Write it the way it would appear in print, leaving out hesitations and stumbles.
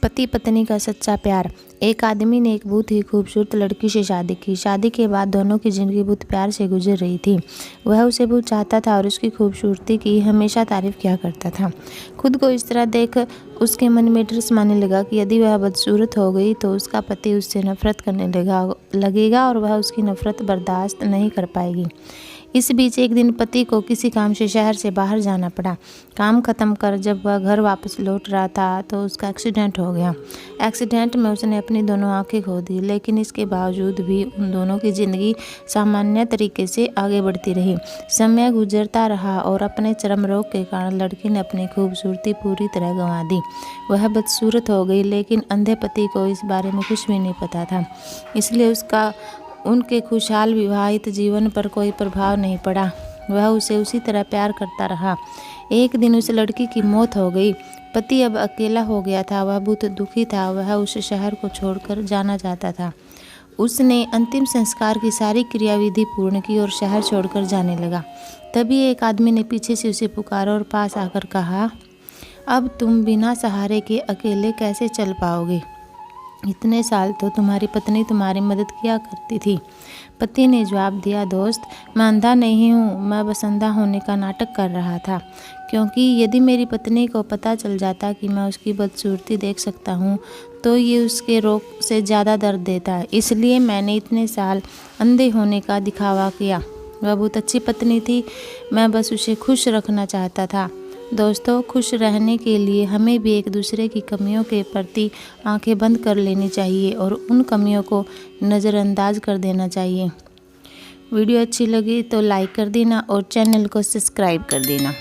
पति पत्नी का सच्चा प्यार। एक आदमी ने एक बहुत ही खूबसूरत लड़की से शादी की। शादी के बाद दोनों की ज़िंदगी बहुत प्यार से गुजर रही थी। वह उसे बहुत चाहता था और उसकी खूबसूरती की हमेशा तारीफ़ किया करता था। खुद को इस तरह देख उसके मन में डर समाने लगा कि यदि वह बदसूरत हो गई तो उसका पति उससे नफरत करने लगेगा और वह उसकी नफरत बर्दाश्त नहीं कर पाएगी। इस बीच एक दिन पति को किसी काम से शहर से बाहर जाना पड़ा। काम खत्म कर जब वह घर वापस लौट रहा था तो उसका एक्सीडेंट हो गया। एक्सीडेंट में उसने अपनी दोनों आंखें खो दी, लेकिन इसके बावजूद भी उन दोनों की ज़िंदगी सामान्य तरीके से आगे बढ़ती रही। समय गुजरता रहा और अपने चर्म रोग के कारण लड़की ने अपनी खूबसूरती पूरी तरह गंवा दी। वह बदसूरत हो गई, लेकिन अंधे पति को इस बारे में कुछ भी नहीं पता था, इसलिए उनके खुशहाल विवाहित जीवन पर कोई प्रभाव नहीं पड़ा। वह उसे उसी तरह प्यार करता रहा। एक दिन उस लड़की की मौत हो गई। पति अब अकेला हो गया था। वह बहुत दुखी था। वह उस शहर को छोड़कर जाना चाहता था। उसने अंतिम संस्कार की सारी क्रियाविधि पूर्ण की और शहर छोड़कर जाने लगा। तभी एक आदमी ने पीछे से उसे पुकारा और पास आकर कहा, अब तुम बिना सहारे के अकेले कैसे चल पाओगे? इतने साल तो तुम्हारी पत्नी तुम्हारी मदद किया करती थी। पति ने जवाब दिया, दोस्त, मैं अंधा नहीं हूँ, मैं बस अंधा होने का नाटक कर रहा था, क्योंकि यदि मेरी पत्नी को पता चल जाता कि मैं उसकी बदसूरती देख सकता हूँ तो ये उसके रोग से ज़्यादा दर्द देता है। इसलिए मैंने इतने साल अंधे होने का दिखावा किया। वह बहुत अच्छी पत्नी थी, मैं बस उसे खुश रखना चाहता था। दोस्तों, खुश रहने के लिए हमें भी एक दूसरे की कमियों के प्रति आंखें बंद कर लेनी चाहिए और उन कमियों को नज़रअंदाज कर देना चाहिए। वीडियो अच्छी लगी तो लाइक कर देना और चैनल को सब्सक्राइब कर देना।